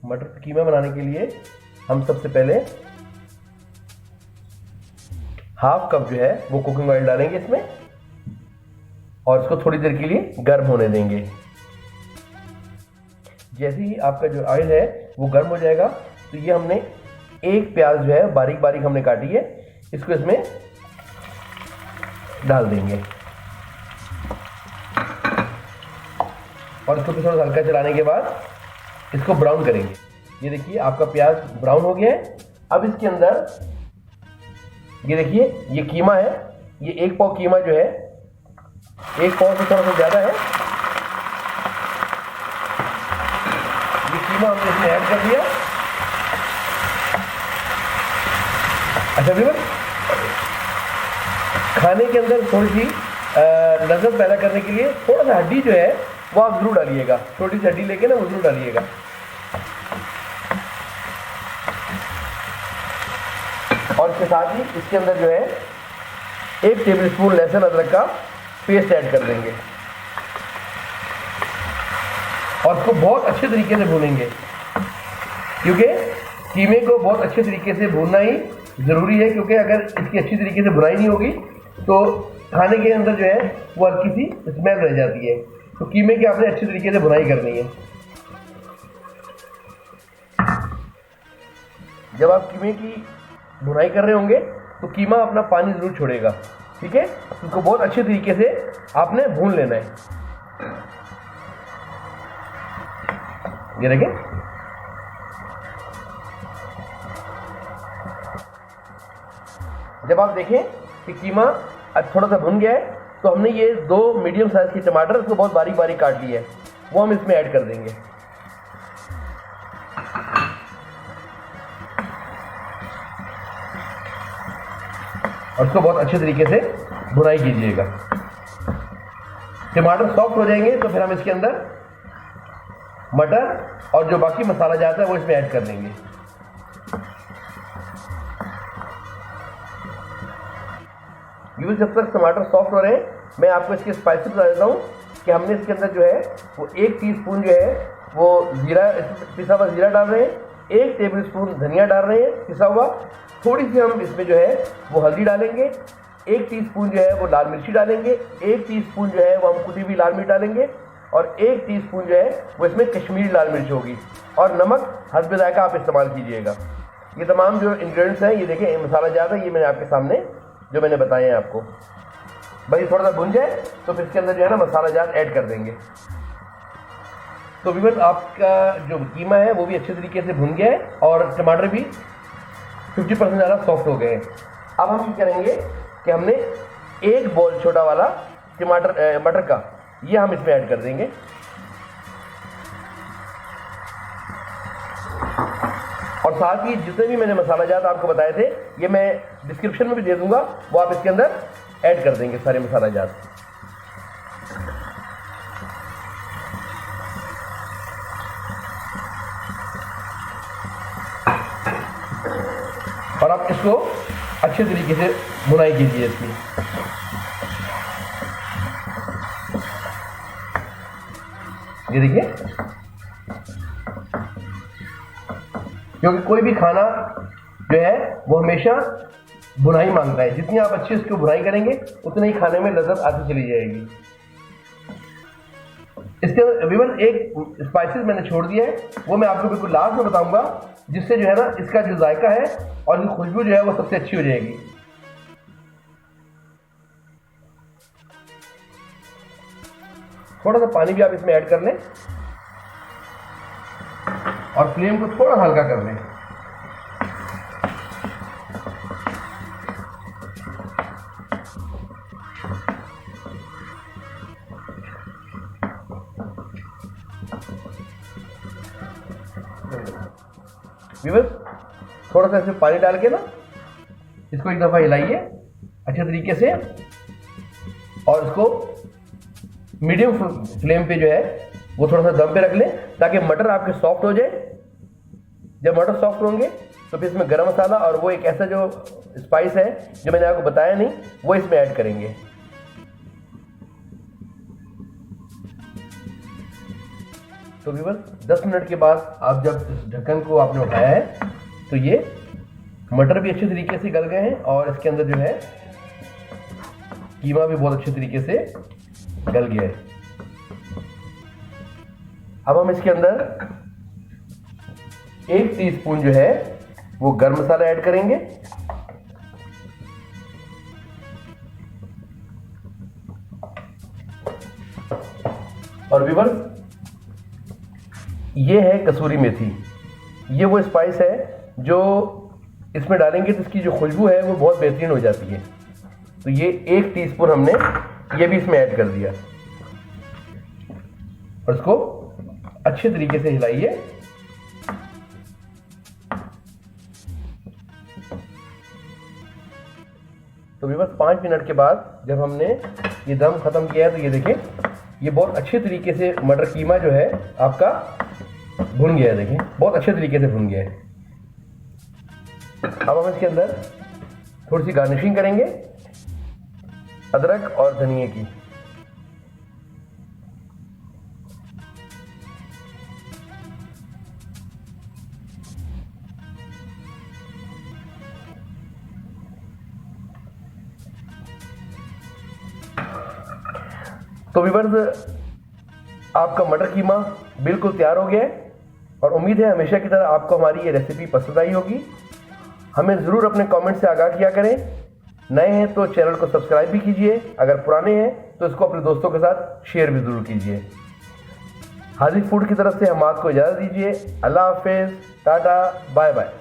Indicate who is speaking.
Speaker 1: मटर कीमा बनाने के लिए हम सबसे पहले हाफ कप जो है वो कुकिंग ऑयल डालेंगे इसमें और इसको थोड़ी देर के लिए गर्म होने देंगे। जैसे ही आपका जो ऑयल है वो गर्म हो जाएगा तो ये हमने एक प्याज जो है बारीक बारीक हमने काटी है, इसको इसमें डाल देंगे और इसको थोड़ा सा हल्का चलाने के बाद इसको ब्राउन करेंगे। ये देखिए आपका प्याज ब्राउन हो गया है। अब इसके अंदर ये देखिए ये कीमा है, ये 1 पाव कीमा जो है 1 पाव से थोड़ा सा ज़्यादा है, ये कीमा हमने इसमें ऐड कर दिया। अच्छा भैया, खाने के अंदर थोड़ी सी लज़्ज़त पैदा करने के लिए थोड़ा सा हड्डी जो है वो आप ज़रूर डालिएगा, छोटी सी हड्डी लेके ना वो ज़रूर डालिएगा। और इसके साथ ही इसके अंदर जो है 1 टेबलस्पून लहसुन अदरक का पेस्ट ऐड कर देंगे और इसको बहुत अच्छे तरीके से भूनेंगे, क्योंकि कीमे को बहुत अच्छे तरीके से भूनना ही ज़रूरी है, क्योंकि अगर इसकी अच्छी तरीके से भुनाई नहीं होगी तो खाने के अंदर जो है वो हल्की सी स्मेल रह जाती है। तो कीमे की आपने अच्छी तरीके से भुनाई करनी है। जब आप कीमे की भुनाई कर रहे होंगे तो कीमा अपना पानी ज़रूर छोड़ेगा, ठीक है। उसको बहुत अच्छे तरीके से आपने भून लेना है। ये देखें, जब आप देखें कि कीमा थोड़ा सा भुन गया है तो हमने ये 2 मीडियम साइज के टमाटर इसको बहुत बारीक बारीक काट लिए है, वो हम इसमें ऐड कर देंगे। और इसको बहुत अच्छे तरीके से भुनाई कीजिएगा। टमाटर सॉफ्ट हो जाएंगे तो फिर हम इसके अंदर मटर और जो बाकी मसाला जाता है वो इसमें ऐड कर देंगे। ये जब तक टमाटर सॉफ्ट हो रहे हैं मैं आपको इसके स्पाइसेस बता देता हूँ कि हमने इसके अंदर जो है वो 1 टीस्पून जो है वो जीरा, पिसा हुआ जीरा डाल रहे हैं, 1 टेबलस्पून धनिया डाल रहे हैं पिसा हुआ, थोड़ी सी हम इसमें जो है वो हल्दी डालेंगे, 1 टीस्पून जो है वो लाल मिर्ची डालेंगे, 1 टीस्पून जो है वो हम कुटी हुई लाल मिर्च डालेंगे और 1 टीस्पून जो है वो इसमें कश्मीरी लाल मिर्च होगी और नमक हस्ब जायका आप इस्तेमाल कीजिएगा। ये तमाम जो इंग्रेडिएंट्स हैं, ये देखें मसाला ज़्यादा ये मैंने आपके सामने जो मैंने बताए हैं आपको। भाई थोड़ा सा भुन जाए तो फिर इसके अंदर जो है ना मसाला जात ऐड कर देंगे। तो व्यूअर्स आपका जो कीमा है वो भी अच्छे तरीके से भुन गया है और टमाटर भी 50% ज़्यादा सॉफ्ट हो गए हैं। अब हम ये करेंगे कि हमने 1 बॉल छोटा वाला मटर का ये हम इसमें ऐड कर देंगे और साथ ही जितने भी मैंने मसाला जात आपको बताए थे ये मैं डिस्क्रिप्शन में भी दे दूंगा, वो आप इसके अंदर ऐड कर देंगे सारे मसाला जात। और आप इसको अच्छे तरीके से भुनाई कीजिए इसकी। ये देखिए, क्योंकि कोई भी खाना जो है वो हमेशा भुनाई मांगता है, जितनी आप अच्छे इसको भुनाई करेंगे उतनी ही खाने में लज्जत आती चली जाएगी। इसके अंदर विवन एक स्पाइसेस मैंने छोड़ दिया है, वो मैं आपको बिल्कुल लास्ट में बताऊंगा, जिससे जो है ना इसका जो जायका है और इसकी खुशबू जो है वो सबसे अच्छी हो जाएगी। थोड़ा सा पानी भी आप इसमें ऐड कर लें और फ्लेम को थोड़ा हल्का कर लें। व्यूअर्स थोड़ा सा इसमें पानी डाल के ना इसको एक दफ़ा हिलाइए अच्छे तरीके से और इसको मीडियम फ्लेम पे जो है वो थोड़ा सा दम पे रख लें ताकि मटर आपके सॉफ्ट हो जाए। जब मटर सॉफ्ट होंगे तो फिर इसमें गरम मसाला और वो एक ऐसा जो स्पाइस है जो मैंने आपको बताया नहीं वो इसमें ऐड करेंगे। तो व्यूअर्स 10 मिनट के बाद आप जब इस ढक्कन को आपने उठाया है तो ये मटर भी अच्छे तरीके से गल गए हैं और इसके अंदर जो है कीमा भी बहुत अच्छे तरीके से गल गया है। अब हम इसके अंदर 1 टीस्पून जो है वो गरम मसाला ऐड करेंगे। और व्यूअर्स ये है कसूरी मेथी, ये वो स्पाइस है जो इसमें डालेंगे तो इसकी जो खुशबू है वो बहुत बेहतरीन हो जाती है। तो ये 1 टीस्पून हमने ये भी इसमें ऐड कर दिया और इसको अच्छे तरीके से हिलाइए। तो व्यूअर्स 5 मिनट के बाद जब हमने ये दम खत्म किया है तो ये देखें ये बहुत अच्छे तरीके से मटर कीमा जो है आपका भुन गया है। देखें बहुत अच्छे तरीके से भुन गया है। अब हम इसके अंदर थोड़ी सी गार्निशिंग करेंगे अदरक और धनिए की। तो व्यूअर्स आपका मटर कीमा बिल्कुल तैयार हो गया है और उम्मीद है हमेशा की तरह आपको हमारी ये रेसिपी पसंद आई होगी। हमें ज़रूर अपने कमेंट से आगाह किया करें। नए हैं तो चैनल को सब्सक्राइब भी कीजिए, अगर पुराने हैं तो इसको अपने दोस्तों के साथ शेयर भी ज़रूर कीजिए। हाजी फूड की तरफ से हम आपको इजाज़त दीजिए। अल्लाह हाफिज़, टाटा, बाय बाय।